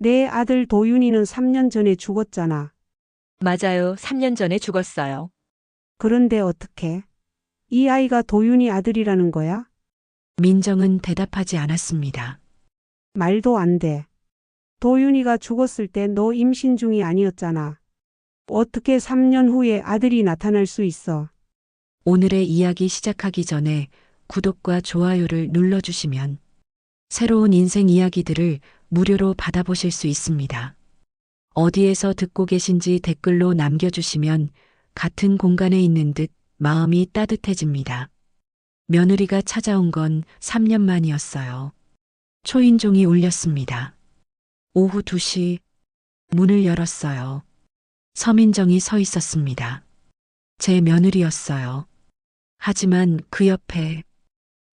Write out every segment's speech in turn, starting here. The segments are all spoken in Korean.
내 아들 도윤이는 3년 전에 죽었잖아. 맞아요. 3년 전에 죽었어요. 그런데 어떻게? 이 아이가 도윤이 아들이라는 거야? 민정은 대답하지 않았습니다. 말도 안 돼. 도윤이가 죽었을 때 너 임신 중이 아니었잖아. 어떻게 3년 후에 아들이 나타날 수 있어? 오늘의 이야기 시작하기 전에 구독과 좋아요를 눌러주시면 새로운 인생 이야기들을 무료로 받아보실 수 있습니다. 어디에서 듣고 계신지 댓글로 남겨주시면 같은 공간에 있는 듯 마음이 따뜻해집니다. 며느리가 찾아온 건 3년 만이었어요. 초인종이 울렸습니다. 오후 2시 문을 열었어요. 서민정이 서 있었습니다. 제 며느리였어요. 하지만 그 옆에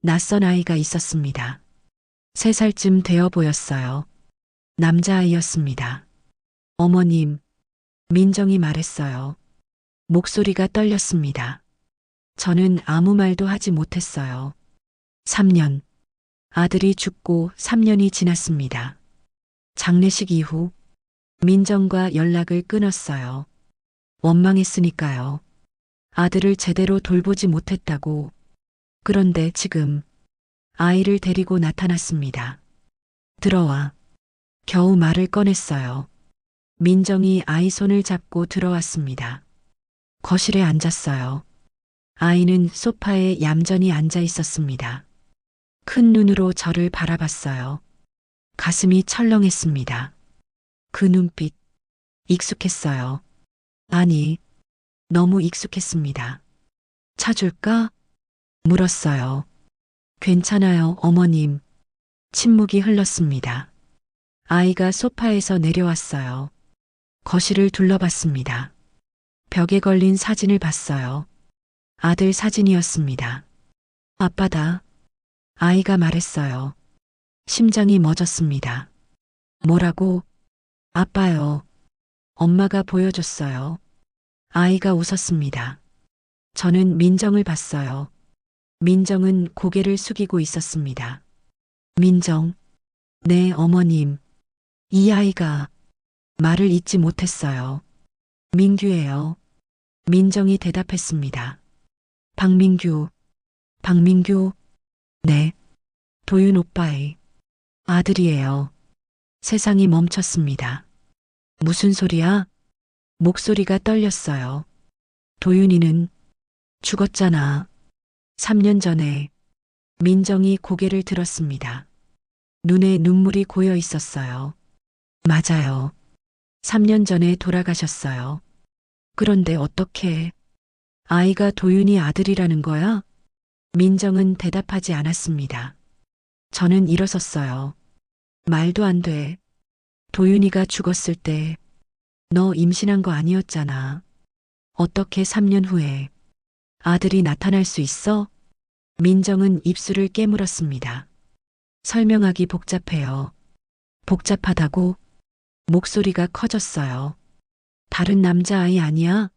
낯선 아이가 있었습니다. 3살쯤 되어 보였어요. 남자아이였습니다. 어머님, 민정이 말했어요. 목소리가 떨렸습니다. 저는 아무 말도 하지 못했어요. 3년. 아들이 죽고 3년이 지났습니다. 장례식 이후 민정과 연락을 끊었어요. 원망했으니까요. 아들을 제대로 돌보지 못했다고. 그런데 지금 아이를 데리고 나타났습니다. 들어와. 겨우 말을 꺼냈어요. 민정이 아이 손을 잡고 들어왔습니다. 거실에 앉았어요. 아이는 소파에 얌전히 앉아 있었습니다. 큰 눈으로 저를 바라봤어요. 가슴이 철렁했습니다. 그 눈빛, 익숙했어요. 아니, 너무 익숙했습니다. 차줄까? 물었어요. 괜찮아요, 어머님. 침묵이 흘렀습니다. 아이가 소파에서 내려왔어요. 거실을 둘러봤습니다. 벽에 걸린 사진을 봤어요. 아들 사진이었습니다. 아빠다. 아이가 말했어요. 심장이 멎었습니다. 뭐라고? 아빠요. 엄마가 보여줬어요. 아이가 웃었습니다. 저는 민정을 봤어요. 민정은 고개를 숙이고 있었습니다. 민정. 네, 어머님. 이 아이가 말을 잇지 못했어요. 민규예요. 민정이 대답했습니다. 박민규. 박민규. 네. 도윤 오빠의 아들이에요. 세상이 멈췄습니다. 무슨 소리야? 목소리가 떨렸어요. 도윤이는 죽었잖아. 3년 전에. 민정이 고개를 들었습니다. 눈에 눈물이 고여 있었어요. 맞아요. 3년 전에 돌아가셨어요. 그런데 어떻게 아이가 도윤이 아들이라는 거야? 민정은 대답하지 않았습니다. 저는 일어섰어요. 말도 안 돼. 도윤이가 죽었을 때 너 임신한 거 아니었잖아. 어떻게 3년 후에 아들이 나타날 수 있어? 민정은 입술을 깨물었습니다. 설명하기 복잡해요. 복잡하다고? 목소리가 커졌어요. 다른 남자아이 아니야?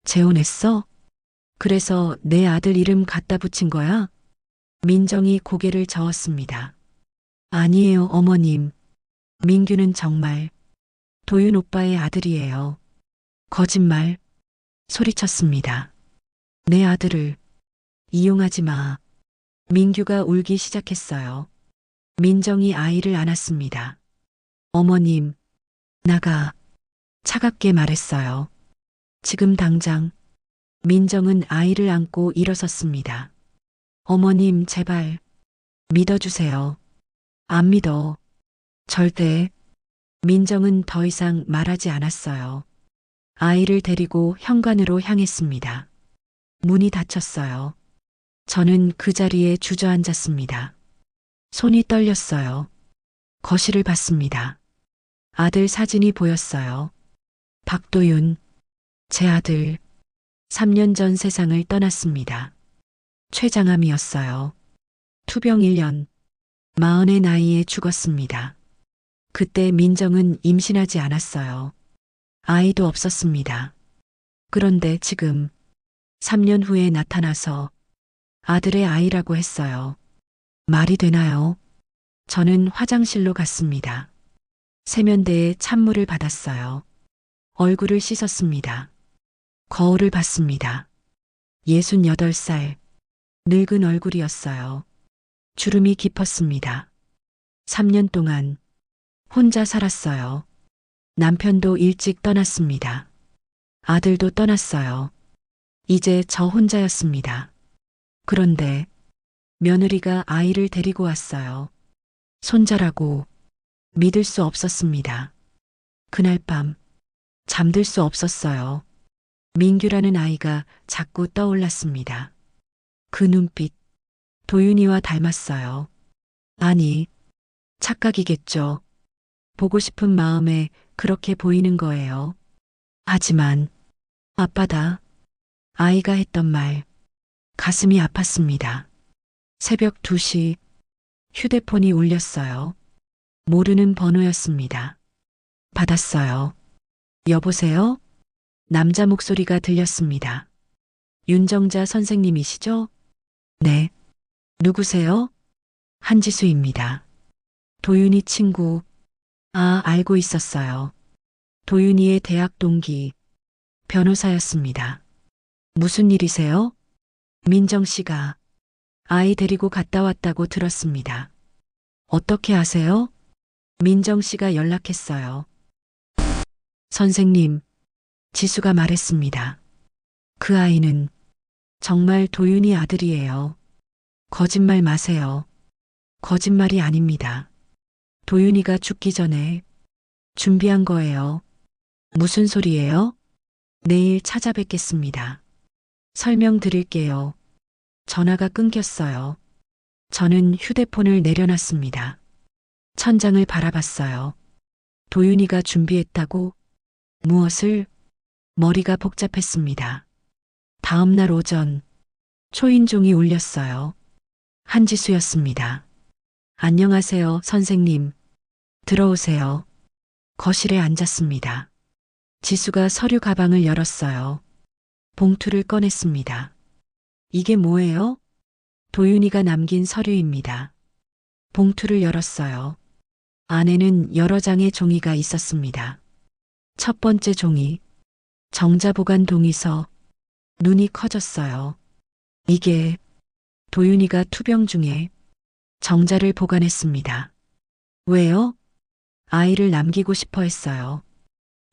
재혼했어? 그래서 내 아들 이름 갖다 붙인 거야? 민정이 고개를 저었습니다. 아니에요, 어머님. 민규는 정말 도윤 오빠의 아들이에요. 거짓말. 소리쳤습니다. 내 아들을 이용하지 마. 민규가 울기 시작했어요. 민정이 아이를 안았습니다. 어머님, 나가. 차갑게 말했어요. 지금 당장. 민정은 아이를 안고 일어섰습니다. 어머님, 제발. 믿어주세요. 안 믿어. 절대. 민정은 더 이상 말하지 않았어요. 아이를 데리고 현관으로 향했습니다. 문이 닫혔어요. 저는 그 자리에 주저앉았습니다. 손이 떨렸어요. 거실을 봤습니다. 아들 사진이 보였어요. 박도윤, 제 아들, 3년 전 세상을 떠났습니다. 췌장암이었어요. 투병 1년, 40의 나이에 죽었습니다. 그때 민정은 임신하지 않았어요. 아이도 없었습니다. 그런데 지금 3년 후에 나타나서 아들의 아이라고 했어요. 말이 되나요? 저는 화장실로 갔습니다. 세면대에 찬물을 받았어요. 얼굴을 씻었습니다. 거울을 봤습니다. 68살. 늙은 얼굴이었어요. 주름이 깊었습니다. 3년 동안 혼자 살았어요. 남편도 일찍 떠났습니다. 아들도 떠났어요. 이제 저 혼자였습니다. 그런데 며느리가 아이를 데리고 왔어요. 손자라고 믿을 수 없었습니다. 그날 밤 잠들 수 없었어요. 민규라는 아이가 자꾸 떠올랐습니다. 그 눈빛, 도윤이와 닮았어요. 아니, 착각이겠죠. 보고 싶은 마음에 그렇게 보이는 거예요. 하지만 아빠다. 아이가 했던 말, 가슴이 아팠습니다. 새벽 2시 휴대폰이 울렸어요. 모르는 번호였습니다. 받았어요. 여보세요? 남자 목소리가 들렸습니다. 윤정자 선생님이시죠? 네. 누구세요? 한지수입니다. 도윤이 친구. 아, 알고 있었어요. 도윤이의 대학 동기. 변호사였습니다. 무슨 일이세요? 민정 씨가 아이 데리고 갔다 왔다고 들었습니다. 어떻게 아세요? 민정 씨가 연락했어요. 선생님, 지수가 말했습니다. 그 아이는 정말 도윤이 아들이에요. 거짓말 마세요. 거짓말이 아닙니다. 도윤이가 죽기 전에 준비한 거예요. 무슨 소리예요? 내일 찾아뵙겠습니다. 설명드릴게요. 전화가 끊겼어요. 저는 휴대폰을 내려놨습니다. 천장을 바라봤어요. 도윤이가 준비했다고? 무엇을? 머리가 복잡했습니다. 다음 날 오전 초인종이 울렸어요. 한지수였습니다. 안녕하세요, 선생님. 들어오세요. 거실에 앉았습니다. 지수가 서류 가방을 열었어요. 봉투를 꺼냈습니다. 이게 뭐예요? 도윤이가 남긴 서류입니다. 봉투를 열었어요. 안에는 여러 장의 종이가 있었습니다. 첫 번째 종이, 정자보관 동의서. 눈이 커졌어요. 이게 도윤이가 투병 중에 정자를 보관했습니다. 왜요? 아이를 남기고 싶어 했어요.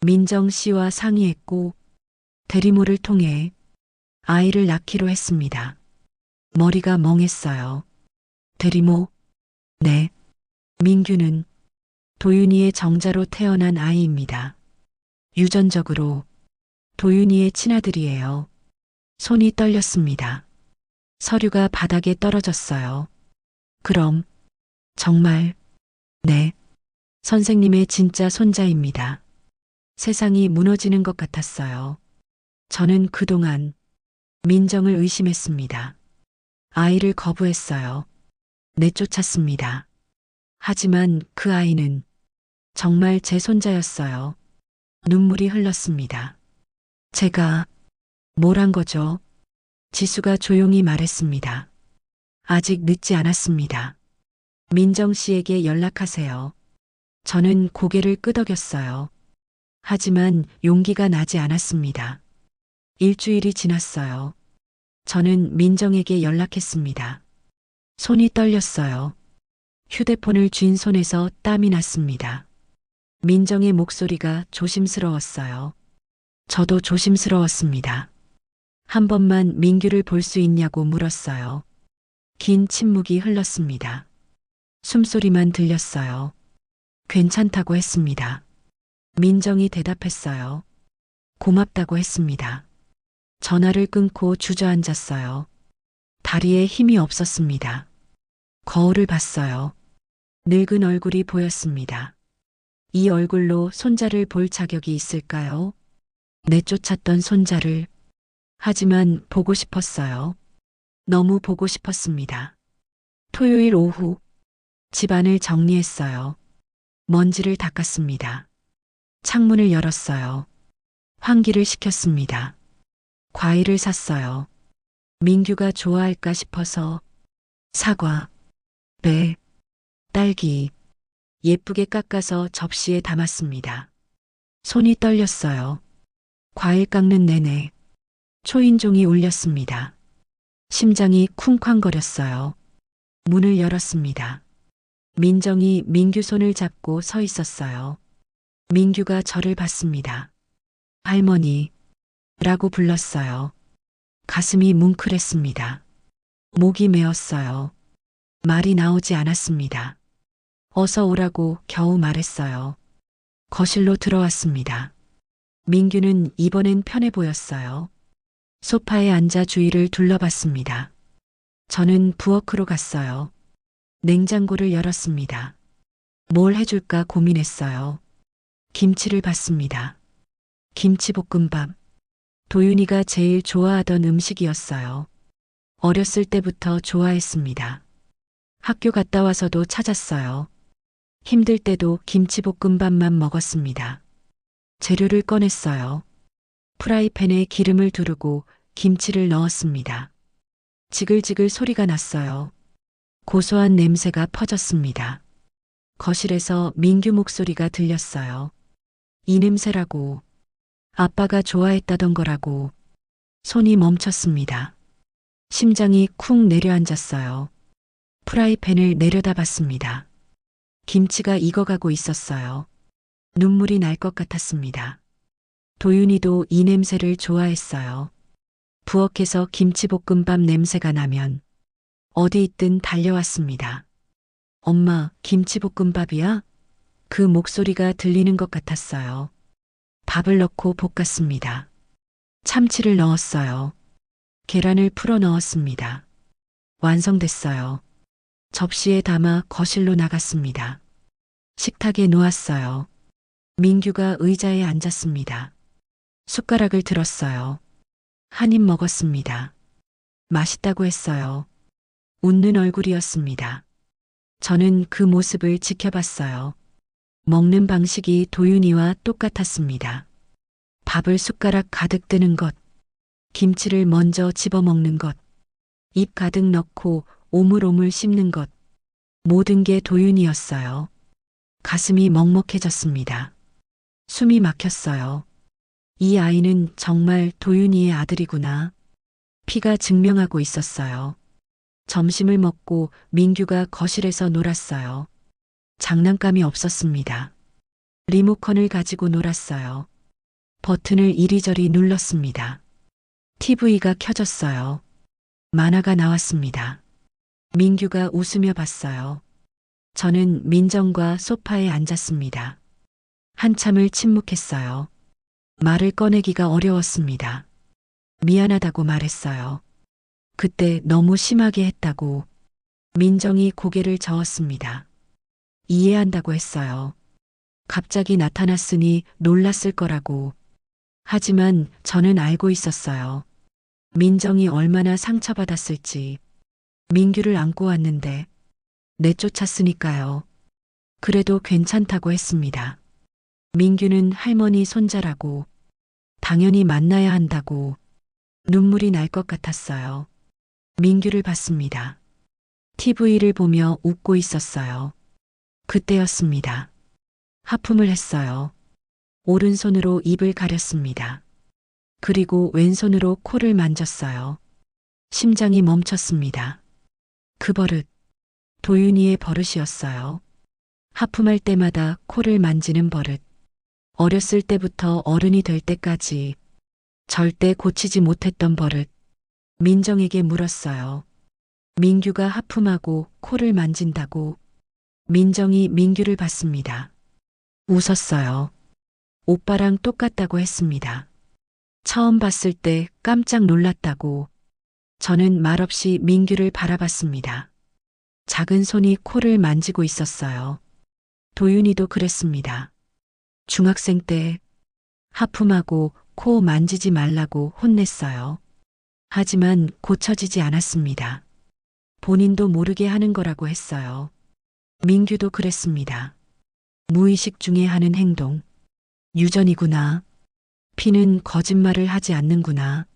민정 씨와 상의했고 대리모를 통해 아이를 낳기로 했습니다. 머리가 멍했어요. 대리모? 네. 민규는 도윤이의 정자로 태어난 아이입니다. 유전적으로 도윤이의 친아들이에요. 손이 떨렸습니다. 서류가 바닥에 떨어졌어요. 그럼 정말 네. 선생님의 진짜 손자입니다. 세상이 무너지는 것 같았어요. 저는 그동안 민정을 의심했습니다. 아이를 거부했어요. 내쫓았습니다. 하지만 그 아이는 정말 제 손자였어요. 눈물이 흘렀습니다. 제가 뭘 한 거죠? 지수가 조용히 말했습니다. 아직 늦지 않았습니다. 민정 씨에게 연락하세요. 저는 고개를 끄덕였어요. 하지만 용기가 나지 않았습니다. 일주일이 지났어요. 저는 민정에게 연락했습니다. 손이 떨렸어요. 휴대폰을 쥔 손에서 땀이 났습니다. 민정의 목소리가 조심스러웠어요. 저도 조심스러웠습니다. 한 번만 민규를 볼 수 있냐고 물었어요. 긴 침묵이 흘렀습니다. 숨소리만 들렸어요. 괜찮다고 했습니다. 민정이 대답했어요. 고맙다고 했습니다. 전화를 끊고 주저앉았어요. 다리에 힘이 없었습니다. 거울을 봤어요. 늙은 얼굴이 보였습니다. 이 얼굴로 손자를 볼 자격이 있을까요? 내쫓았던 손자를. 하지만 보고 싶었어요. 너무 보고 싶었습니다. 토요일 오후 집안을 정리했어요. 먼지를 닦았습니다. 창문을 열었어요. 환기를 시켰습니다. 과일을 샀어요. 민규가 좋아할까 싶어서 사과, 배, 딸기, 예쁘게 깎아서 접시에 담았습니다. 손이 떨렸어요. 과일 깎는 내내 초인종이 울렸습니다. 심장이 쿵쾅거렸어요. 문을 열었습니다. 민정이 민규 손을 잡고 서 있었어요. 민규가 저를 봤습니다. 할머니, 라고 불렀어요. 가슴이 뭉클했습니다. 목이 메었어요. 말이 나오지 않았습니다. 어서 오라고 겨우 말했어요. 거실로 들어왔습니다. 민규는 이번엔 편해 보였어요. 소파에 앉아 주위를 둘러봤습니다. 저는 부엌으로 갔어요. 냉장고를 열었습니다. 뭘 해줄까 고민했어요. 김치를 봤습니다. 김치볶음밥. 도윤이가 제일 좋아하던 음식이었어요. 어렸을 때부터 좋아했습니다. 학교 갔다 와서도 찾았어요. 힘들 때도 김치볶음밥만 먹었습니다. 재료를 꺼냈어요. 프라이팬에 기름을 두르고 김치를 넣었습니다. 지글지글 소리가 났어요. 고소한 냄새가 퍼졌습니다. 거실에서 민규 목소리가 들렸어요. 이 냄새라고. 아빠가 좋아했다던 거라고. 손이 멈췄습니다. 심장이 쿵 내려앉았어요. 프라이팬을 내려다봤습니다. 김치가 익어가고 있었어요. 눈물이 날 것 같았습니다. 도윤이도 이 냄새를 좋아했어요. 부엌에서 김치볶음밥 냄새가 나면 어디 있든 달려왔습니다. 엄마, 김치볶음밥이야? 그 목소리가 들리는 것 같았어요. 밥을 넣고 볶았습니다. 참치를 넣었어요. 계란을 풀어 넣었습니다. 완성됐어요. 접시에 담아 거실로 나갔습니다. 식탁에 놓았어요. 민규가 의자에 앉았습니다. 숟가락을 들었어요. 한 입 먹었습니다. 맛있다고 했어요. 웃는 얼굴이었습니다. 저는 그 모습을 지켜봤어요. 먹는 방식이 도윤이와 똑같았습니다. 밥을 숟가락 가득 뜨는 것, 김치를 먼저 집어먹는 것, 입 가득 넣고 오물오물 씹는 것, 모든 게 도윤이었어요. 가슴이 먹먹해졌습니다. 숨이 막혔어요. 이 아이는 정말 도윤이의 아들이구나. 피가 증명하고 있었어요. 점심을 먹고 민규가 거실에서 놀았어요. 장난감이 없었습니다. 리모컨을 가지고 놀았어요. 버튼을 이리저리 눌렀습니다. TV가 켜졌어요. 만화가 나왔습니다. 민규가 웃으며 봤어요. 저는 민정과 소파에 앉았습니다. 한참을 침묵했어요. 말을 꺼내기가 어려웠습니다. 미안하다고 말했어요. 그때 너무 심하게 했다고. 민정이 고개를 저었습니다. 이해한다고 했어요. 갑자기 나타났으니 놀랐을 거라고. 하지만 저는 알고 있었어요. 민정이 얼마나 상처받았을지. 민규를 안고 왔는데 내쫓았으니까요. 그래도 괜찮다고 했습니다. 민규는 할머니 손자라고. 당연히 만나야 한다고. 눈물이 날 것 같았어요. 민규를 봤습니다. TV를 보며 웃고 있었어요. 그때였습니다. 하품을 했어요. 오른손으로 입을 가렸습니다. 그리고 왼손으로 코를 만졌어요. 심장이 멈췄습니다. 그 버릇, 도윤이의 버릇이었어요. 하품할 때마다 코를 만지는 버릇. 어렸을 때부터 어른이 될 때까지 절대 고치지 못했던 버릇. 민정에게 물었어요. 민규가 하품하고 코를 만진다고. 민정이 민규를 봤습니다. 웃었어요. 오빠랑 똑같다고 했습니다. 처음 봤을 때 깜짝 놀랐다고. 저는 말없이 민규를 바라봤습니다. 작은 손이 코를 만지고 있었어요. 도윤이도 그랬습니다. 중학생 때 하품하고 코 만지지 말라고 혼냈어요. 하지만 고쳐지지 않았습니다. 본인도 모르게 하는 거라고 했어요. 민규도 그랬습니다. 무의식 중에 하는 행동. 유전이구나. 피는 거짓말을 하지 않는구나.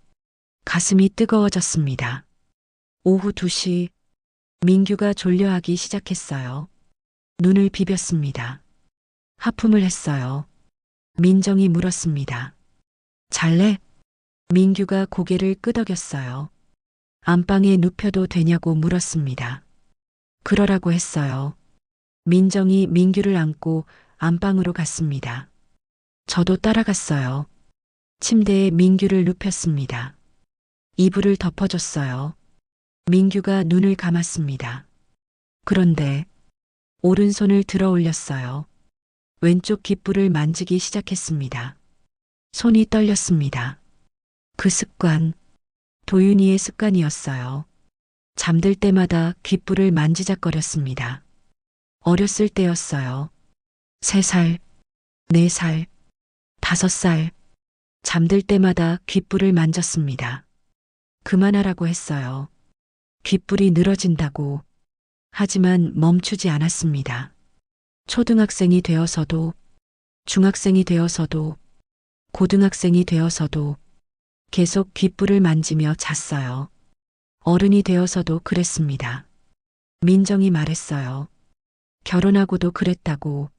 가슴이 뜨거워졌습니다. 오후 2시 민규가 졸려하기 시작했어요. 눈을 비볐습니다. 하품을 했어요. 민정이 물었습니다. 잘래? 민규가 고개를 끄덕였어요. 안방에 눕혀도 되냐고 물었습니다. 그러라고 했어요. 민정이 민규를 안고 안방으로 갔습니다. 저도 따라갔어요. 침대에 민규를 눕혔습니다. 이불을 덮어줬어요. 민규가 눈을 감았습니다. 그런데 오른손을 들어 올렸어요. 왼쪽 귓불을 만지기 시작했습니다. 손이 떨렸습니다. 그 습관, 도윤이의 습관이었어요. 잠들 때마다 귓불을 만지작거렸습니다. 어렸을 때였어요. 3살, 4살, 5살. 잠들 때마다 귓불을 만졌습니다. 그만하라고 했어요. 귓불이 늘어진다고. 하지만 멈추지 않았습니다. 초등학생이 되어서도, 중학생이 되어서도, 고등학생이 되어서도 계속 귓불을 만지며 잤어요. 어른이 되어서도 그랬습니다. 민정이 말했어요. 결혼하고도 그랬다고.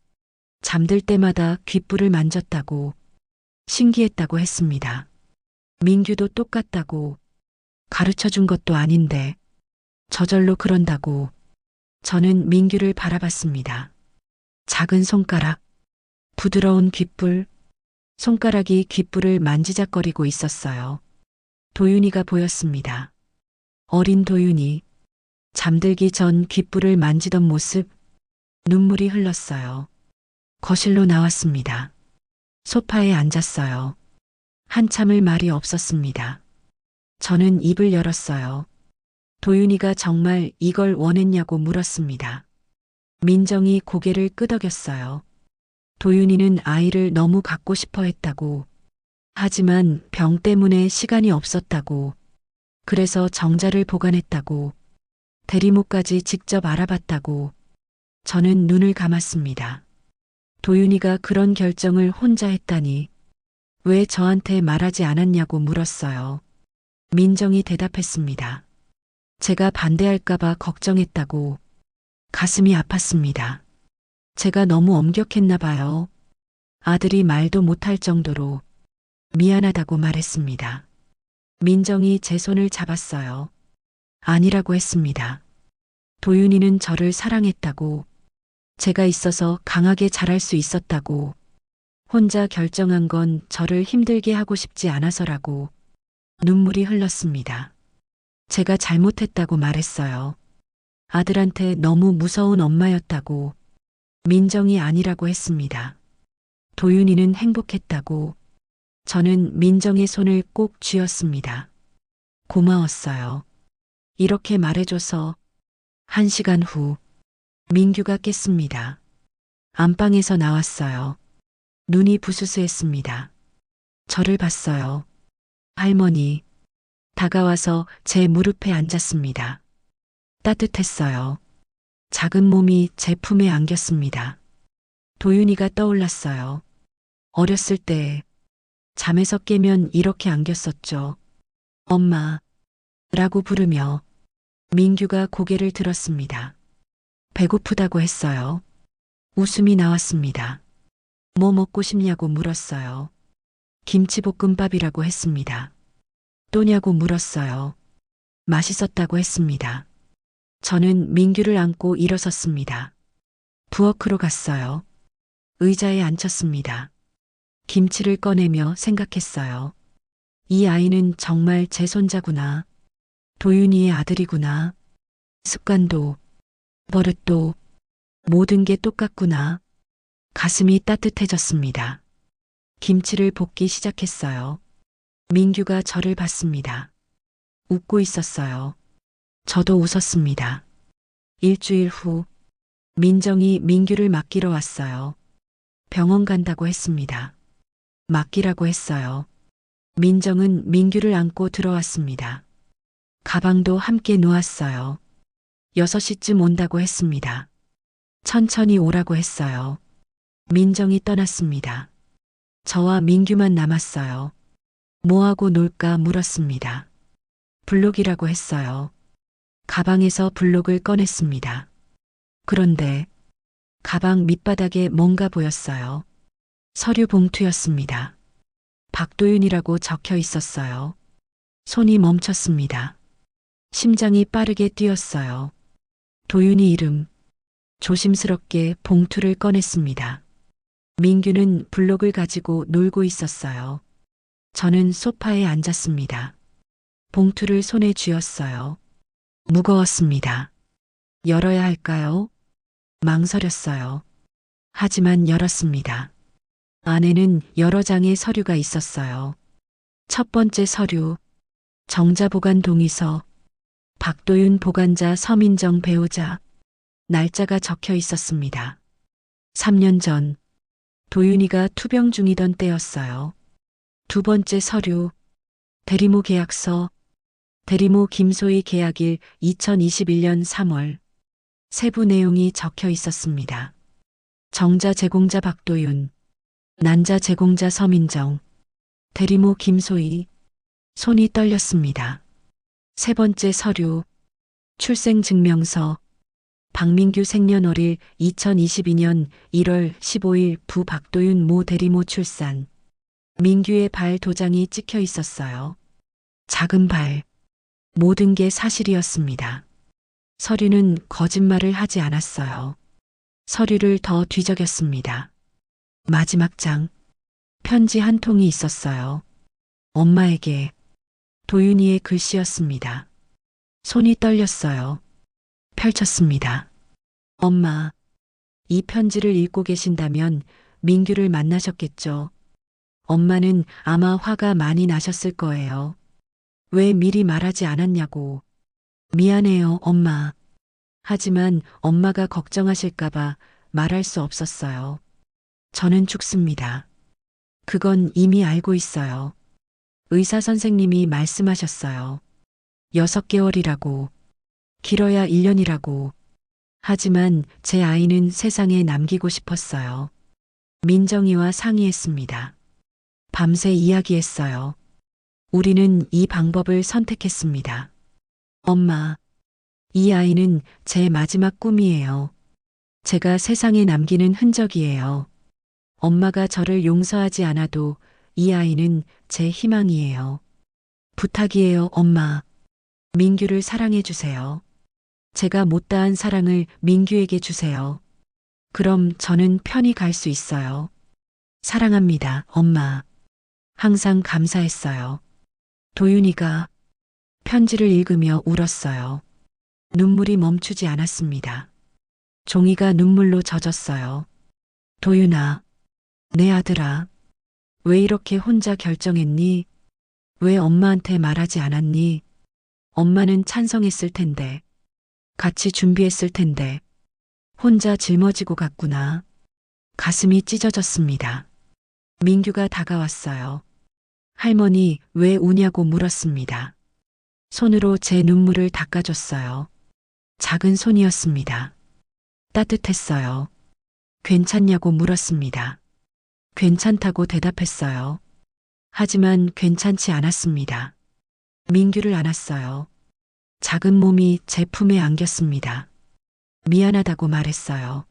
잠들 때마다 귓불을 만졌다고. 신기했다고 했습니다. 민규도 똑같다고. 가르쳐 준 것도 아닌데 저절로 그런다고. 저는 민규를 바라봤습니다. 작은 손가락, 부드러운 귓불, 손가락이 귓불을 만지작거리고 있었어요. 도윤이가 보였습니다. 어린 도윤이 잠들기 전 귓불을 만지던 모습, 눈물이 흘렀어요. 거실로 나왔습니다. 소파에 앉았어요. 한참을 말이 없었습니다. 저는 입을 열었어요. 도윤이가 정말 이걸 원했냐고 물었습니다. 민정이 고개를 끄덕였어요. 도윤이는 아이를 너무 갖고 싶어 했다고. 하지만 병 때문에 시간이 없었다고. 그래서 정자를 보관했다고. 대리모까지 직접 알아봤다고. 저는 눈을 감았습니다. 도윤이가 그런 결정을 혼자 했다니. 왜 저한테 말하지 않았냐고 물었어요. 민정이 대답했습니다. 제가 반대할까봐 걱정했다고. 가슴이 아팠습니다. 제가 너무 엄격했나 봐요. 아들이 말도 못할 정도로 미안하다고 말했습니다. 민정이 제 손을 잡았어요. 아니라고 했습니다. 도윤이는 저를 사랑했다고. 제가 있어서 강하게 자랄 수 있었다고. 혼자 결정한 건 저를 힘들게 하고 싶지 않아서라고. 눈물이 흘렀습니다. 제가 잘못했다고 말했어요. 아들한테 너무 무서운 엄마였다고. 민정이 아니라고 했습니다. 도윤이는 행복했다고. 저는 민정의 손을 꼭 쥐었습니다. 고마웠어요. 이렇게 말해줘서. 1시간 후 민규가 깼습니다. 안방에서 나왔어요. 눈이 부스스했습니다. 저를 봤어요. 할머니. 다가와서 제 무릎에 앉았습니다. 따뜻했어요. 작은 몸이 제 품에 안겼습니다. 도윤이가 떠올랐어요. 어렸을 때 잠에서 깨면 이렇게 안겼었죠. 엄마 라고 부르며. 민규가 고개를 들었습니다. 배고프다고 했어요. 웃음이 나왔습니다. 뭐 먹고 싶냐고 물었어요. 김치볶음밥이라고 했습니다. 또냐고 물었어요. 맛있었다고 했습니다. 저는 민규를 안고 일어섰습니다. 부엌으로 갔어요. 의자에 앉혔습니다. 김치를 꺼내며 생각했어요. 이 아이는 정말 제 손자구나. 도윤이의 아들이구나. 습관도, 버릇도, 모든 게 똑같구나. 가슴이 따뜻해졌습니다. 김치를 볶기 시작했어요. 민규가 저를 봤습니다. 웃고 있었어요. 저도 웃었습니다. 일주일 후, 민정이 민규를 맡기러 왔어요. 병원 간다고 했습니다. 맡기라고 했어요. 민정은 민규를 안고 들어왔습니다. 가방도 함께 놓았어요. 6시쯤 온다고 했습니다. 천천히 오라고 했어요. 민정이 떠났습니다. 저와 민규만 남았어요. 뭐하고 놀까 물었습니다. 블록이라고 했어요. 가방에서 블록을 꺼냈습니다. 그런데 가방 밑바닥에 뭔가 보였어요. 서류 봉투였습니다. 박도윤이라고 적혀 있었어요. 손이 멈췄습니다. 심장이 빠르게 뛰었어요. 도윤이 이름. 조심스럽게 봉투를 꺼냈습니다. 민규는 블록을 가지고 놀고 있었어요. 저는 소파에 앉았습니다. 봉투를 손에 쥐었어요. 무거웠습니다. 열어야 할까요? 망설였어요. 하지만 열었습니다. 안에는 여러 장의 서류가 있었어요. 첫 번째 서류, 정자보관 동의서, 박도윤 보관자 서민정 배우자, 날짜가 적혀 있었습니다. 3년 전, 도윤이가 투병 중이던 때였어요. 두 번째 서류, 대리모 계약서, 대리모 김소희 계약일 2021년 3월, 세부 내용이 적혀 있었습니다. 정자 제공자 박도윤, 난자 제공자 서민정, 대리모 김소희. 손이 떨렸습니다. 세 번째 서류, 출생증명서, 박민규 생년월일 2022년 1월 15일 부 박도윤 모 대리모 출산. 민규의 발 도장이 찍혀 있었어요. 작은 발. 모든 게 사실이었습니다. 서류는 거짓말을 하지 않았어요. 서류를 더 뒤적였습니다. 마지막 장. 편지 한 통이 있었어요. 엄마에게. 도윤이의 글씨였습니다. 손이 떨렸어요. 펼쳤습니다. 엄마, 이 편지를 읽고 계신다면 민규를 만나셨겠죠. 엄마는 아마 화가 많이 나셨을 거예요. 왜 미리 말하지 않았냐고. 미안해요, 엄마. 하지만 엄마가 걱정하실까봐 말할 수 없었어요. 저는 죽습니다. 그건 이미 알고 있어요. 의사 선생님이 말씀하셨어요. 6개월이라고. 길어야 1년이라고. 하지만 제 아이는 세상에 남기고 싶었어요. 민정이와 상의했습니다. 밤새 이야기했어요. 우리는 이 방법을 선택했습니다. 엄마, 이 아이는 제 마지막 꿈이에요. 제가 세상에 남기는 흔적이에요. 엄마가 저를 용서하지 않아도 이 아이는 제 희망이에요. 부탁이에요, 엄마. 민규를 사랑해 주세요. 제가 못다한 사랑을 민규에게 주세요. 그럼 저는 편히 갈 수 있어요. 사랑합니다, 엄마. 항상 감사했어요. 도윤이가 편지를 읽으며 울었어요. 눈물이 멈추지 않았습니다. 종이가 눈물로 젖었어요. 도윤아, 내 아들아, 왜 이렇게 혼자 결정했니? 왜 엄마한테 말하지 않았니? 엄마는 찬성했을 텐데, 같이 준비했을 텐데, 혼자 짊어지고 갔구나. 가슴이 찢어졌습니다. 민규가 다가왔어요. 할머니, 왜 우냐고 물었습니다. 손으로 제 눈물을 닦아줬어요. 작은 손이었습니다. 따뜻했어요. 괜찮냐고 물었습니다. 괜찮다고 대답했어요. 하지만 괜찮지 않았습니다. 민규를 안았어요. 작은 몸이 제 품에 안겼습니다. 미안하다고 말했어요.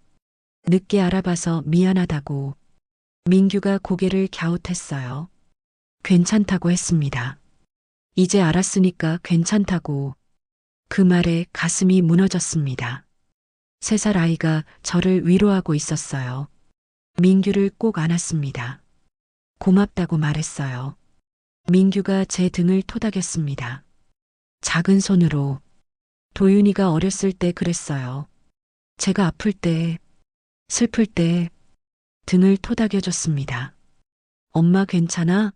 늦게 알아봐서 미안하다고. 민규가 고개를 갸웃했어요. 괜찮다고 했습니다. 이제 알았으니까 괜찮다고. 그 말에 가슴이 무너졌습니다. 3살 아이가 저를 위로하고 있었어요. 민규를 꼭 안았습니다. 고맙다고 말했어요. 민규가 제 등을 토닥였습니다. 작은 손으로. 도윤이가 어렸을 때 그랬어요. 제가 아플 때, 슬플 때 등을 토닥여줬습니다. 엄마 괜찮아?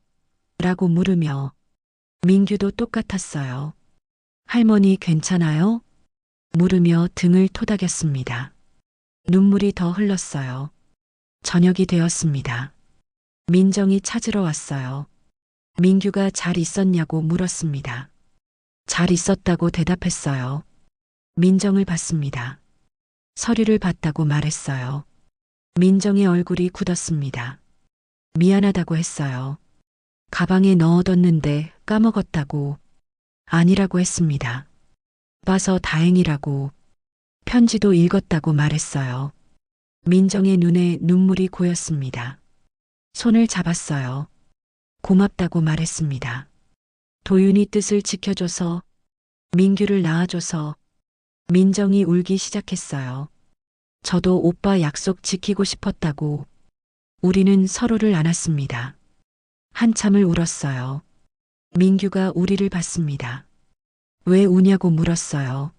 라고 물으며. 민규도 똑같았어요. 할머니 괜찮아요? 물으며 등을 토닥였습니다. 눈물이 더 흘렀어요. 저녁이 되었습니다. 민정이 찾으러 왔어요. 민규가 잘 있었냐고 물었습니다. 잘 있었다고 대답했어요. 민정을 봤습니다. 서류를 봤다고 말했어요. 민정의 얼굴이 굳었습니다. 미안하다고 했어요. 가방에 넣어뒀는데 까먹었다고. 아니라고 했습니다. 봐서 다행이라고. 편지도 읽었다고 말했어요. 민정의 눈에 눈물이 고였습니다. 손을 잡았어요. 고맙다고 말했습니다. 도윤이 뜻을 지켜줘서, 민규를 낳아줘서, 민정이 울기 시작했어요. 저도 오빠 약속 지키고 싶었다고. 우리는 서로를 안았습니다. 한참을 울었어요. 민규가 우리를 봤습니다. 왜 우냐고 물었어요.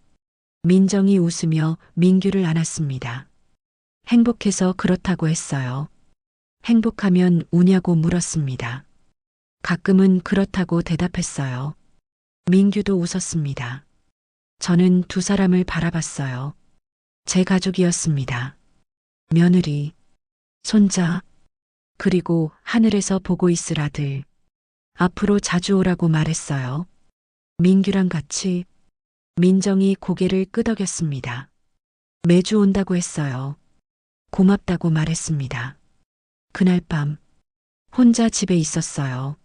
민정이 웃으며 민규를 안았습니다. 행복해서 그렇다고 했어요. 행복하면 우냐고 물었습니다. 가끔은 그렇다고 대답했어요. 민규도 웃었습니다. 저는 두 사람을 바라봤어요. 제 가족이었습니다. 며느리, 손자, 그리고 하늘에서 보고 있을 아들. 앞으로 자주 오라고 말했어요. 민규랑 같이. 민정이 고개를 끄덕였습니다. 매주 온다고 했어요. 고맙다고 말했습니다. 그날 밤 혼자 집에 있었어요.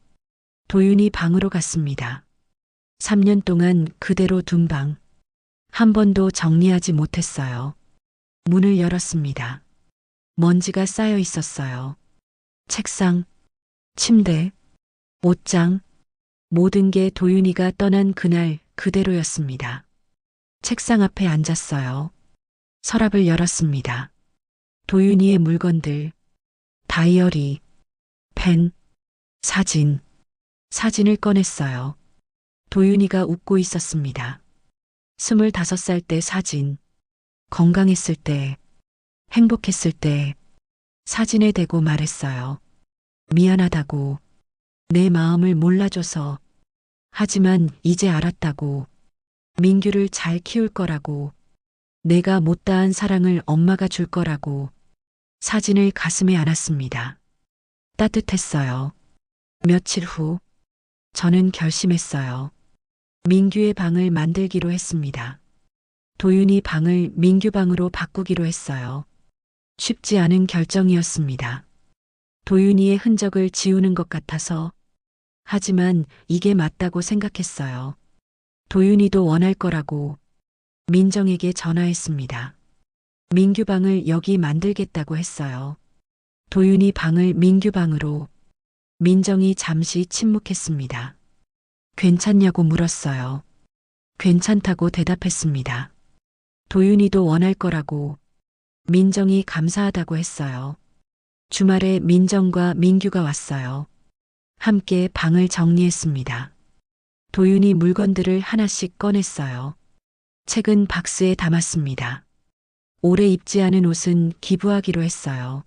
도윤이 방으로 갔습니다. 3년 동안 그대로 둔 방. 한 번도 정리하지 못했어요. 문을 열었습니다. 먼지가 쌓여 있었어요. 책상, 침대, 옷장, 모든 게 도윤이가 떠난 그날 그대로였습니다. 책상 앞에 앉았어요. 서랍을 열었습니다. 도윤이의 물건들, 다이어리, 펜, 사진, 사진을 꺼냈어요. 도윤이가 웃고 있었습니다. 25살 때 사진, 건강했을 때, 행복했을 때, 사진에 대고 말했어요. 미안하다고, 내 마음을 몰라줘서, 하지만 이제 알았다고, 민규를 잘 키울 거라고, 내가 못다한 사랑을 엄마가 줄 거라고, 사진을 가슴에 안았습니다. 따뜻했어요. 며칠 후, 저는 결심했어요. 민규의 방을 만들기로 했습니다. 도윤이 방을 민규 방으로 바꾸기로 했어요. 쉽지 않은 결정이었습니다. 도윤이의 흔적을 지우는 것 같아서, 하지만 이게 맞다고 생각했어요. 도윤이도 원할 거라고 민정에게 전화했습니다. 민규 방을 여기 만들겠다고 했어요. 도윤이 방을 민규 방으로. 민정이 잠시 침묵했습니다. 괜찮냐고 물었어요. 괜찮다고 대답했습니다. 도윤이도 원할 거라고. 민정이 감사하다고 했어요. 주말에 민정과 민규가 왔어요. 함께 방을 정리했습니다. 도윤이 물건들을 하나씩 꺼냈어요. 책은 박스에 담았습니다. 오래 입지 않은 옷은 기부하기로 했어요.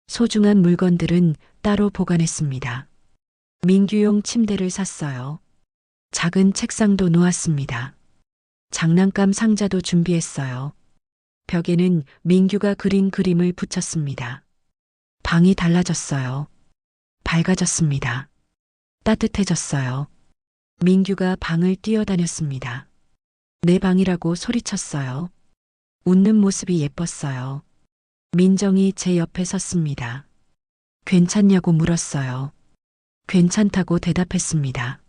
소중한 물건들은 따로 보관했습니다. 민규용 침대를 샀어요. 작은 책상도 놓았습니다. 장난감 상자도 준비했어요. 벽에는 민규가 그린 그림을 붙였습니다. 방이 달라졌어요. 밝아졌습니다. 따뜻해졌어요. 민규가 방을 뛰어다녔습니다. 내 방이라고 소리쳤어요. 웃는 모습이 예뻤어요. 민정이 제 옆에 섰습니다. 괜찮냐고 물었어요. 괜찮다고 대답했습니다.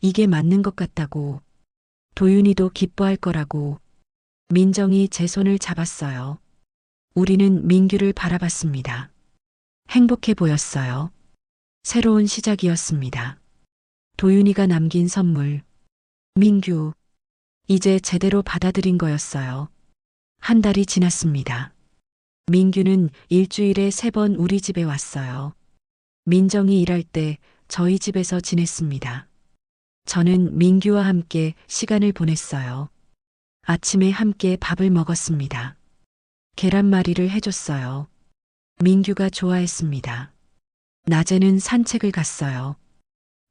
이게 맞는 것 같다고. 도윤이도 기뻐할 거라고. 민정이 제 손을 잡았어요. 우리는 민규를 바라봤습니다. 행복해 보였어요. 새로운 시작이었습니다. 도윤이가 남긴 선물. 민규. 이제 제대로 받아들인 거였어요. 한 달이 지났습니다. 민규는 일주일에 3번 우리 집에 왔어요. 민정이 일할 때 저희 집에서 지냈습니다. 저는 민규와 함께 시간을 보냈어요. 아침에 함께 밥을 먹었습니다. 계란말이를 해줬어요. 민규가 좋아했습니다. 낮에는 산책을 갔어요.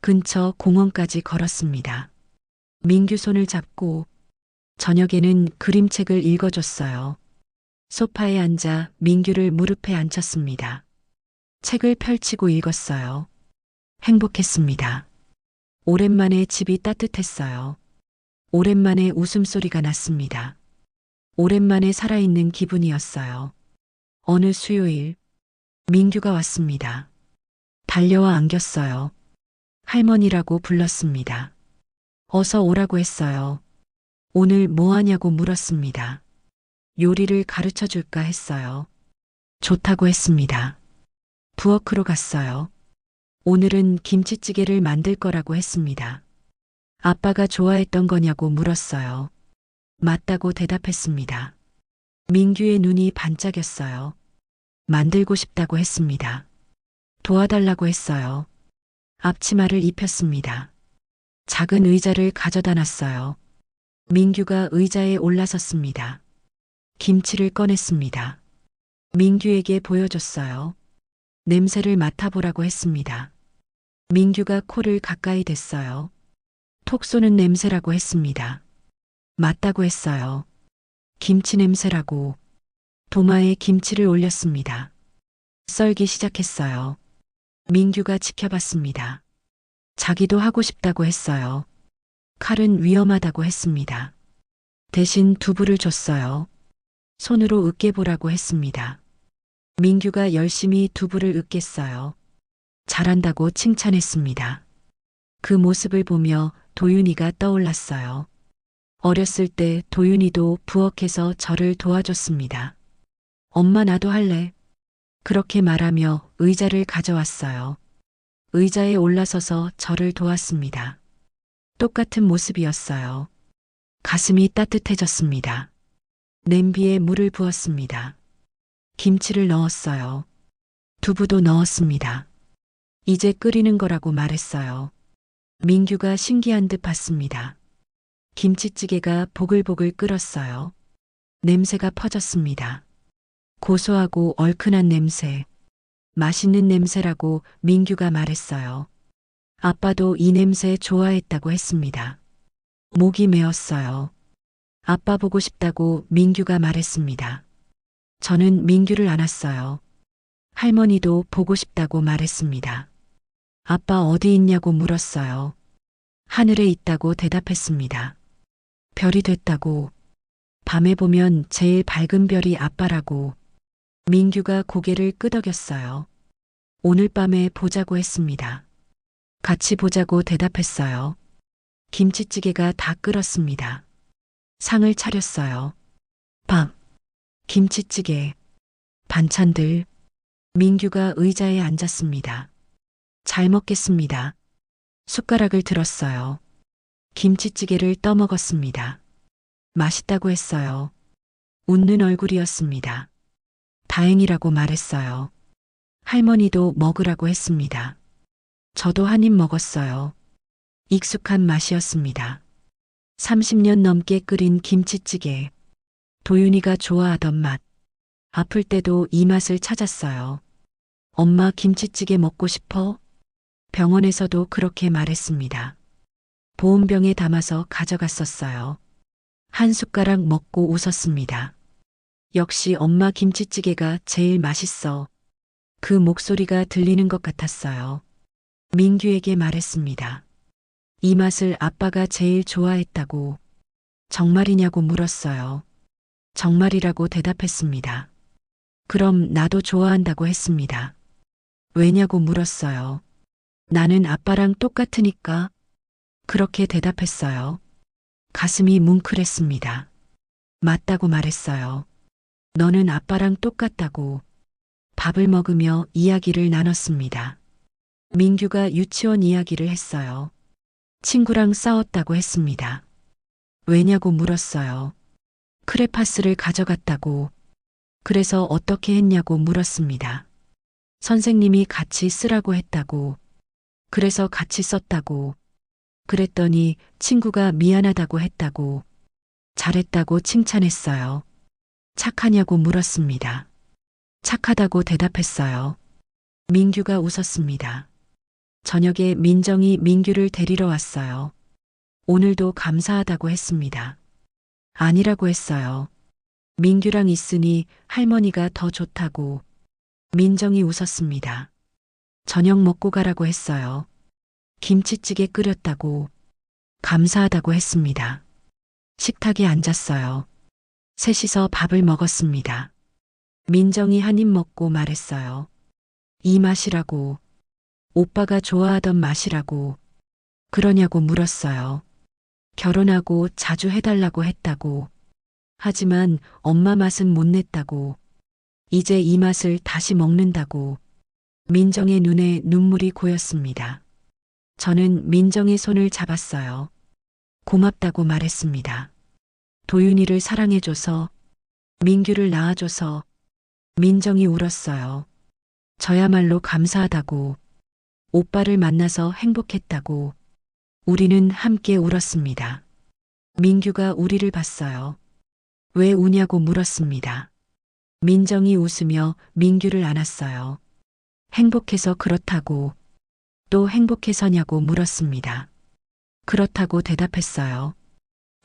근처 공원까지 걸었습니다. 민규 손을 잡고 저녁에는 그림책을 읽어줬어요. 소파에 앉아 민규를 무릎에 앉혔습니다. 책을 펼치고 읽었어요. 행복했습니다. 오랜만에 집이 따뜻했어요. 오랜만에 웃음소리가 났습니다. 오랜만에 살아있는 기분이었어요. 어느 수요일, 민규가 왔습니다. 달려와 안겼어요. 할머니라고 불렀습니다. 어서 오라고 했어요. 오늘 뭐 하냐고 물었습니다. 요리를 가르쳐 줄까 했어요. 좋다고 했습니다. 부엌으로 갔어요. 오늘은 김치찌개를 만들 거라고 했습니다. 아빠가 좋아했던 거냐고 물었어요. 맞다고 대답했습니다. 민규의 눈이 반짝였어요. 만들고 싶다고 했습니다. 도와달라고 했어요. 앞치마를 입혔습니다. 작은 의자를 가져다 놨어요. 민규가 의자에 올라섰습니다. 김치를 꺼냈습니다. 민규에게 보여줬어요. 냄새를 맡아보라고 했습니다. 민규가 코를 가까이 댔어요. 톡 쏘는 냄새라고 했습니다. 맞다고 했어요. 김치 냄새라고. 도마에 김치를 올렸습니다. 썰기 시작했어요. 민규가 지켜봤습니다. 자기도 하고 싶다고 했어요. 칼은 위험하다고 했습니다. 대신 두부를 줬어요. 손으로 으깨보라고 했습니다. 민규가 열심히 두부를 으깼어요. 잘한다고 칭찬했습니다. 그 모습을 보며 도윤이가 떠올랐어요. 어렸을 때 도윤이도 부엌에서 저를 도와줬습니다. 엄마 나도 할래. 그렇게 말하며 의자를 가져왔어요. 의자에 올라서서 저를 도왔습니다. 똑같은 모습이었어요. 가슴이 따뜻해졌습니다. 냄비에 물을 부었습니다. 김치를 넣었어요. 두부도 넣었습니다. 이제 끓이는 거라고 말했어요. 민규가 신기한 듯 봤습니다. 김치찌개가 보글보글 끓었어요. 냄새가 퍼졌습니다. 고소하고 얼큰한 냄새. 맛있는 냄새라고 민규가 말했어요. 아빠도 이 냄새 좋아했다고 했습니다. 목이 메었어요. 아빠 보고 싶다고 민규가 말했습니다. 저는 민규를 안았어요. 할머니도 보고 싶다고 말했습니다. 아빠 어디 있냐고 물었어요. 하늘에 있다고 대답했습니다. 별이 됐다고. 밤에 보면 제일 밝은 별이 아빠라고. 민규가 고개를 끄덕였어요. 오늘 밤에 보자고 했습니다. 같이 보자고 대답했어요. 김치찌개가 다 끓었습니다. 상을 차렸어요. 밥, 김치찌개, 반찬들. 민규가 의자에 앉았습니다. 잘 먹겠습니다. 숟가락을 들었어요. 김치찌개를 떠먹었습니다. 맛있다고 했어요. 웃는 얼굴이었습니다. 다행이라고 말했어요. 할머니도 먹으라고 했습니다. 저도 한 입 먹었어요. 익숙한 맛이었습니다. 30년 넘게 끓인 김치찌개. 도윤이가 좋아하던 맛. 아플 때도 이 맛을 찾았어요. 엄마 김치찌개 먹고 싶어? 병원에서도 그렇게 말했습니다. 보온병에 담아서 가져갔었어요. 한 숟가락 먹고 웃었습니다. 역시 엄마 김치찌개가 제일 맛있어. 그 목소리가 들리는 것 같았어요. 민규에게 말했습니다. 이 맛을 아빠가 제일 좋아했다고. 정말이냐고 물었어요. 정말이라고 대답했습니다. 그럼 나도 좋아한다고 했습니다. 왜냐고 물었어요. 나는 아빠랑 똑같으니까. 그렇게 대답했어요. 가슴이 뭉클했습니다. 맞다고 말했어요. 너는 아빠랑 똑같다고. 밥을 먹으며 이야기를 나눴습니다. 민규가 유치원 이야기를 했어요. 친구랑 싸웠다고 했습니다. 왜냐고 물었어요. 크레파스를 가져갔다고. 그래서 어떻게 했냐고 물었습니다. 선생님이 같이 쓰라고 했다고. 그래서 같이 썼다고. 그랬더니 친구가 미안하다고 했다고. 잘했다고 칭찬했어요. 착하냐고 물었습니다. 착하다고 대답했어요. 민규가 웃었습니다. 저녁에 민정이 민규를 데리러 왔어요. 오늘도 감사하다고 했습니다. 아니라고 했어요. 민규랑 있으니 할머니가 더 좋다고. 민정이 웃었습니다. 저녁 먹고 가라고 했어요. 김치찌개 끓였다고. 감사하다고 했습니다. 식탁에 앉았어요. 셋이서 밥을 먹었습니다. 민정이 한 입 먹고 말했어요. 이 맛이라고. 오빠가 좋아하던 맛이라고. 그러냐고 물었어요. 결혼하고 자주 해달라고 했다고. 하지만 엄마 맛은 못 냈다고. 이제 이 맛을 다시 먹는다고 민정의 눈에 눈물이 고였습니다. 저는 민정의 손을 잡았어요. 고맙다고 말했습니다. 도윤이를 사랑해줘서, 민규를 낳아줘서 민정이 울었어요. 저야말로 감사하다고, 오빠를 만나서 행복했다고 우리는 함께 울었습니다. 민규가 우리를 봤어요. 왜 우냐고 물었습니다. 민정이 웃으며 민규를 안았어요. 행복해서 그렇다고, 또 행복해서냐고 물었습니다. 그렇다고 대답했어요.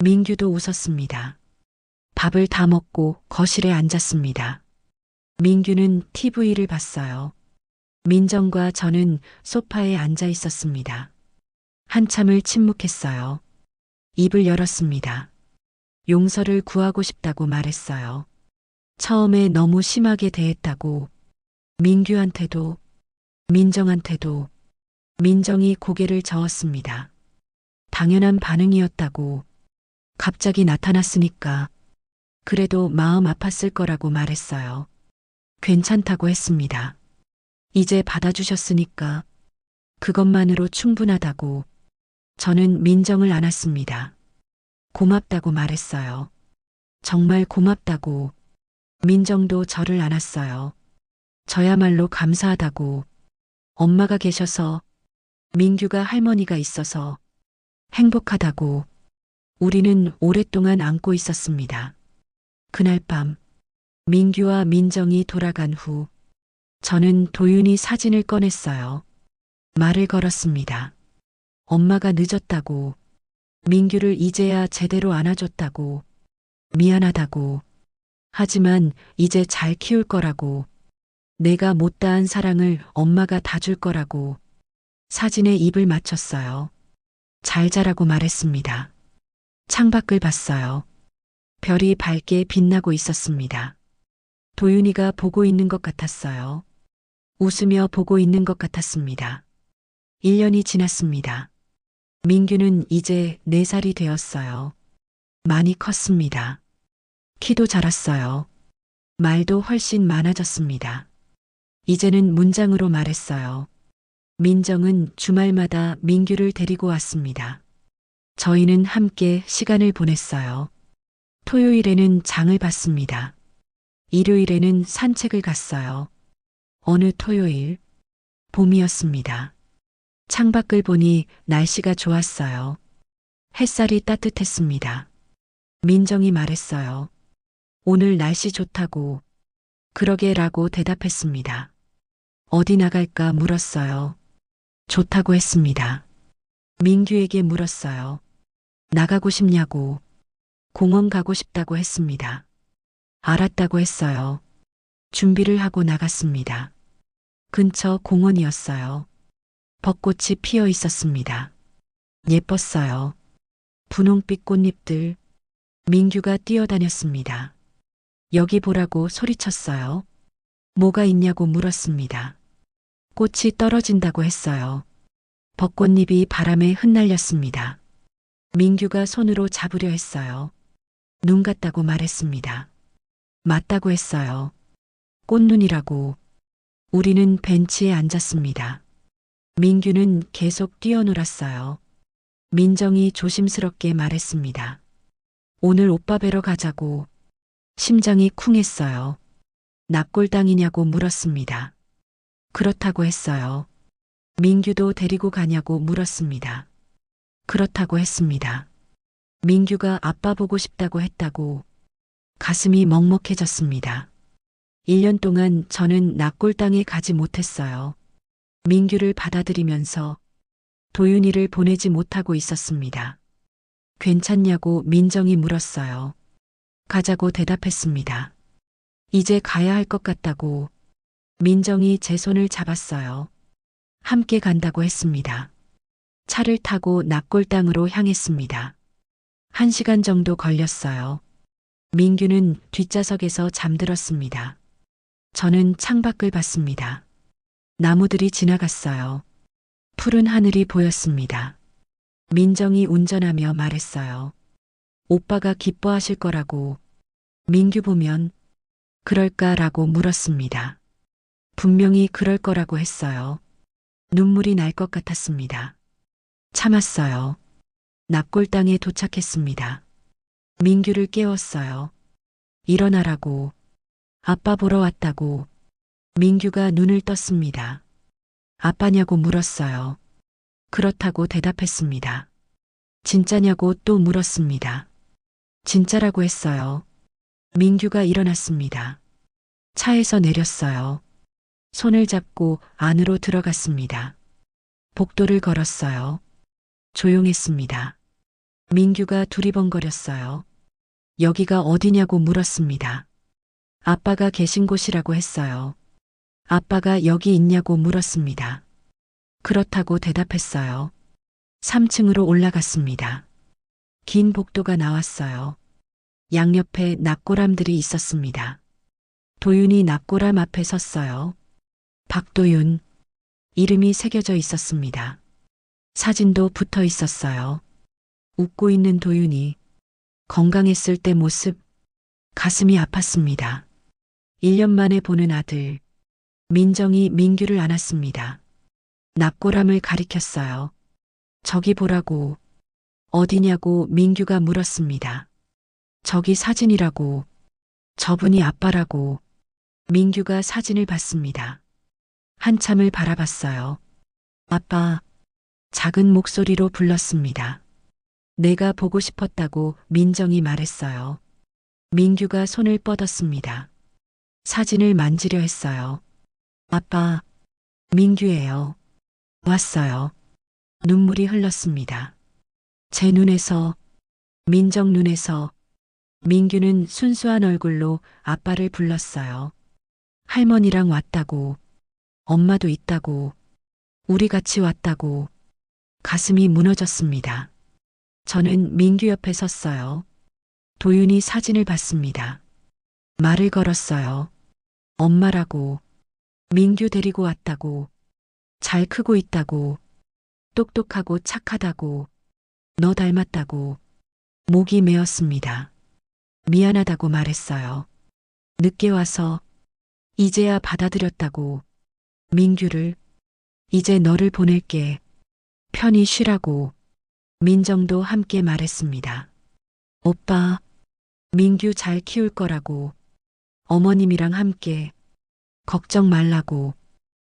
민규도 웃었습니다. 밥을 다 먹고 거실에 앉았습니다. 민규는 TV를 봤어요. 민정과 저는 소파에 앉아 있었습니다. 한참을 침묵했어요. 입을 열었습니다. 용서를 구하고 싶다고 말했어요. 처음에 너무 심하게 대했다고, 민규한테도, 민정한테도. 민정이 고개를 저었습니다. 당연한 반응이었다고, 갑자기 나타났으니까, 그래도 마음 아팠을 거라고 말했어요. 괜찮다고 했습니다. 이제 받아주셨으니까, 그것만으로 충분하다고, 저는 민정을 안았습니다. 고맙다고 말했어요. 정말 고맙다고, 민정도 저를 안았어요. 저야말로 감사하다고, 엄마가 계셔서, 민규가 할머니가 있어서, 행복하다고, 우리는 오랫동안 안고 있었습니다. 그날 밤, 민규와 민정이 돌아간 후, 저는 도윤이 사진을 꺼냈어요. 말을 걸었습니다. 엄마가 늦었다고, 민규를 이제야 제대로 안아줬다고, 미안하다고, 하지만 이제 잘 키울 거라고, 내가 못다한 사랑을 엄마가 다 줄 거라고, 사진에 입을 맞췄어요. 잘 자라고 말했습니다. 창밖을 봤어요. 별이 밝게 빛나고 있었습니다. 도윤이가 보고 있는 것 같았어요. 웃으며 보고 있는 것 같았습니다. 1년이 지났습니다. 민규는 이제 4살이 되었어요. 많이 컸습니다. 키도 자랐어요. 말도 훨씬 많아졌습니다. 이제는 문장으로 말했어요. 민정은 주말마다 민규를 데리고 왔습니다. 저희는 함께 시간을 보냈어요. 토요일에는 장을 봤습니다. 일요일에는 산책을 갔어요. 어느 토요일, 봄이었습니다. 창밖을 보니 날씨가 좋았어요. 햇살이 따뜻했습니다. 민정이 말했어요. 오늘 날씨 좋다고. 그러게라고 대답했습니다. 어디 나갈까 물었어요. 좋다고 했습니다. 민규에게 물었어요. 나가고 싶냐고. 공원 가고 싶다고 했습니다. 알았다고 했어요. 준비를 하고 나갔습니다. 근처 공원이었어요. 벚꽃이 피어 있었습니다. 예뻤어요. 분홍빛 꽃잎들. 민규가 뛰어다녔습니다. 여기 보라고 소리쳤어요. 뭐가 있냐고 물었습니다. 꽃이 떨어진다고 했어요. 벚꽃잎이 바람에 흩날렸습니다. 민규가 손으로 잡으려 했어요. 눈 같다고 말했습니다. 맞다고 했어요. 꽃눈이라고. 우리는 벤치에 앉았습니다. 민규는 계속 뛰어놀았어요. 민정이 조심스럽게 말했습니다. 오늘 오빠 뵈러 가자고. 심장이 쿵했어요. 납골당이냐고 물었습니다. 그렇다고 했어요. 민규도 데리고 가냐고 물었습니다. 그렇다고 했습니다. 민규가 아빠 보고 싶다고 했다고. 가슴이 먹먹해졌습니다. 1년 동안 저는 납골당에 가지 못했어요. 민규를 받아들이면서 도윤이를 보내지 못하고 있었습니다. 괜찮냐고 민정이 물었어요. 가자고 대답했습니다. 이제 가야 할 것 같다고. 민정이 제 손을 잡았어요. 함께 간다고 했습니다. 차를 타고 납골당으로 향했습니다. 1시간 정도 걸렸어요. 민규는 뒷좌석에서 잠들었습니다. 저는 창밖을 봤습니다. 나무들이 지나갔어요. 푸른 하늘이 보였습니다. 민정이 운전하며 말했어요. 오빠가 기뻐하실 거라고. 민규 보면 그럴까라고 물었습니다. 분명히 그럴 거라고 했어요. 눈물이 날 것 같았습니다. 참았어요. 납골당에 도착했습니다. 민규를 깨웠어요. 일어나라고. 아빠 보러 왔다고. 민규가 눈을 떴습니다. 아빠냐고 물었어요. 그렇다고 대답했습니다. 진짜냐고 또 물었습니다. 진짜라고 했어요. 민규가 일어났습니다. 차에서 내렸어요. 손을 잡고 안으로 들어갔습니다. 복도를 걸었어요. 조용했습니다. 민규가 두리번거렸어요. 여기가 어디냐고 물었습니다. 아빠가 계신 곳이라고 했어요. 아빠가 여기 있냐고 물었습니다. 그렇다고 대답했어요. 3층으로 올라갔습니다. 긴 복도가 나왔어요. 양옆에 납골함들이 있었습니다. 도윤이 납골함 앞에 섰어요. 박도윤. 이름이 새겨져 있었습니다. 사진도 붙어 있었어요. 웃고 있는 도윤이. 건강했을 때 모습. 가슴이 아팠습니다. 1년 만에 보는 아들. 민정이 민규를 안았습니다. 납골함을 가리켰어요. 저기 보라고. 어디냐고 민규가 물었습니다. 저기 사진이라고. 저분이 아빠라고. 민규가 사진을 봤습니다. 한참을 바라봤어요. 아빠. 작은 목소리로 불렀습니다. 내가 보고 싶었다고 민정이 말했어요. 민규가 손을 뻗었습니다. 사진을 만지려 했어요. 아빠. 민규예요. 왔어요. 눈물이 흘렀습니다. 제 눈에서, 민정 눈에서. 민규는 순수한 얼굴로 아빠를 불렀어요. 할머니랑 왔다고. 엄마도 있다고. 우리 같이 왔다고. 가슴이 무너졌습니다. 저는 민규 옆에 섰어요. 도윤이 사진을 봤습니다. 말을 걸었어요. 엄마라고. 민규 데리고 왔다고. 잘 크고 있다고. 똑똑하고 착하다고. 너 닮았다고. 목이 메었습니다. 미안하다고 말했어요. 늦게 와서. 이제야 받아들였다고. 민규를. 이제 너를 보낼게. 편히 쉬라고. 민정도 함께 말했습니다. 오빠. 민규 잘 키울 거라고. 어머님이랑 함께. 걱정 말라고.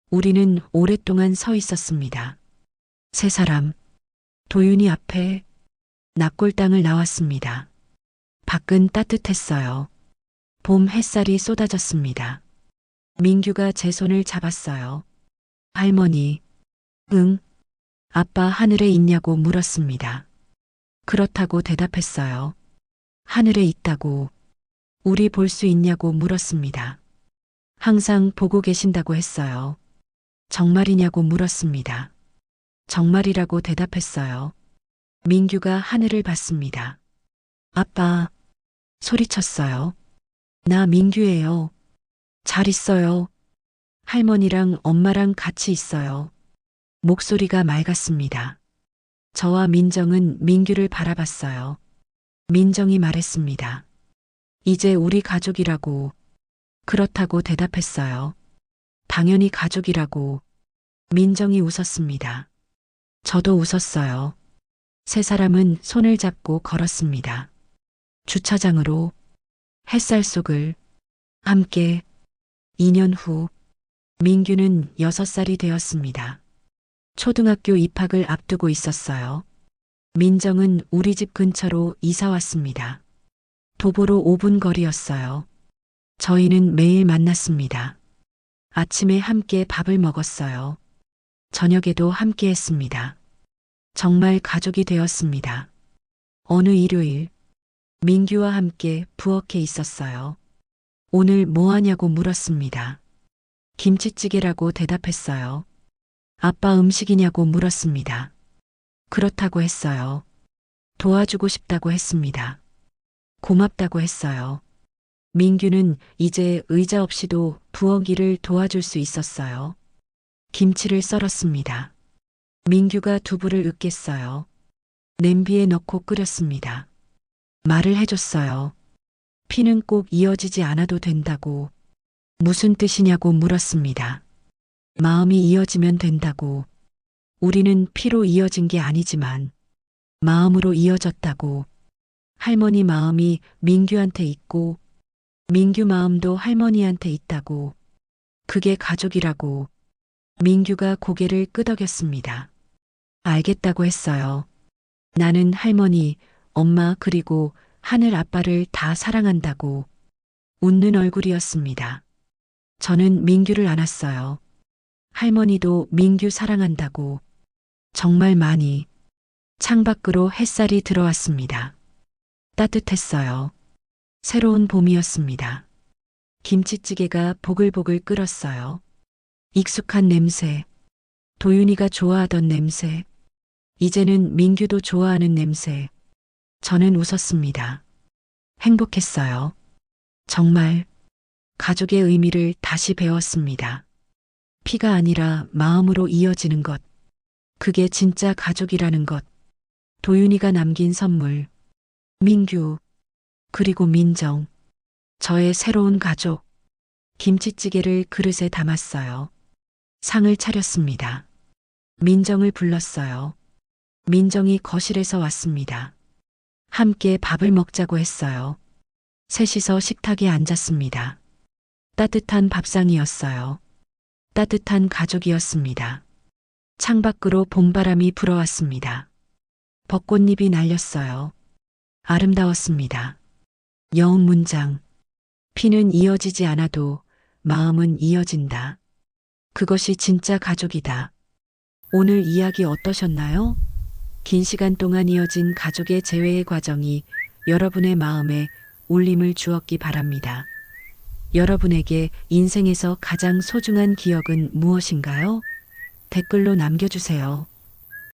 우리는 오랫동안 서 있었습니다. 세 사람. 도윤이 앞에. 납골당을 나왔습니다. 밖은 따뜻했어요. 봄 햇살이 쏟아졌습니다. 민규가 제 손을 잡았어요. 할머니. 응. 아빠 하늘에 있냐고 물었습니다. 그렇다고 대답했어요. 하늘에 있다고. 우리 볼 수 있냐고 물었습니다. 항상 보고 계신다고 했어요. 정말이냐고 물었습니다. 정말이라고 대답했어요. 민규가 하늘을 봤습니다. 아빠. 소리쳤어요. 나 민규예요. 잘 있어요. 할머니랑 엄마랑 같이 있어요. 목소리가 맑았습니다. 저와 민정은 민규를 바라봤어요. 민정이 말했습니다. 이제 우리 가족이라고. 그렇다고 대답했어요. 당연히 가족이라고. 민정이 웃었습니다. 저도 웃었어요. 세 사람은 손을 잡고 걸었습니다. 주차장으로. 햇살 속을. 함께. 2년 후. 민규는 6살이 되었습니다. 초등학교 입학을 앞두고 있었어요. 민정은 우리 집 근처로 이사 왔습니다. 도보로 5분 거리였어요. 저희는 매일 만났습니다. 아침에 함께 밥을 먹었어요. 저녁에도 함께 했습니다. 정말 가족이 되었습니다. 어느 일요일, 민규와 함께 부엌에 있었어요. 오늘 뭐 하냐고 물었습니다. 김치찌개라고 대답했어요. 아빠 음식이냐고 물었습니다. 그렇다고 했어요. 도와주고 싶다고 했습니다. 고맙다고 했어요. 민규는 이제 의자 없이도 부엌 일을 도와줄 수 있었어요. 김치를 썰었습니다. 민규가 두부를 으깼어요. 냄비에 넣고 끓였습니다. 말을 해줬어요. 피는 꼭 이어지지 않아도 된다고. 무슨 뜻이냐고 물었습니다. 마음이 이어지면 된다고. 우리는 피로 이어진 게 아니지만 마음으로 이어졌다고. 할머니 마음이 민규한테 있고 민규 마음도 할머니한테 있다고. 그게 가족이라고. 민규가 고개를 끄덕였습니다. 알겠다고 했어요. 나는 할머니, 엄마 그리고 하늘 아빠를 다 사랑한다고. 웃는 얼굴이었습니다. 저는 민규를 안았어요. 할머니도 민규 사랑한다고. 정말 많이. 창밖으로 햇살이 들어왔습니다. 따뜻했어요. 새로운 봄이었습니다. 김치찌개가 보글보글 끓었어요. 익숙한 냄새. 도윤이가 좋아하던 냄새. 이제는 민규도 좋아하는 냄새. 저는 웃었습니다. 행복했어요. 정말 가족의 의미를 다시 배웠습니다. 피가 아니라 마음으로 이어지는 것. 그게 진짜 가족이라는 것. 도윤이가 남긴 선물. 민규. 그리고 민정. 저의 새로운 가족. 김치찌개를 그릇에 담았어요. 상을 차렸습니다. 민정을 불렀어요. 민정이 거실에서 왔습니다. 함께 밥을 먹자고 했어요. 셋이서 식탁에 앉았습니다. 따뜻한 밥상이었어요. 따뜻한 가족이었습니다. 창밖으로 봄바람이 불어왔습니다. 벚꽃잎이 날렸어요. 아름다웠습니다. 여운 문장. 피는 이어지지 않아도 마음은 이어진다. 그것이 진짜 가족이다. 오늘 이야기 어떠셨나요? 긴 시간 동안 이어진 가족의 재회의 과정이 여러분의 마음에 울림을 주었기 바랍니다. 여러분에게 인생에서 가장 소중한 기억은 무엇인가요? 댓글로 남겨주세요.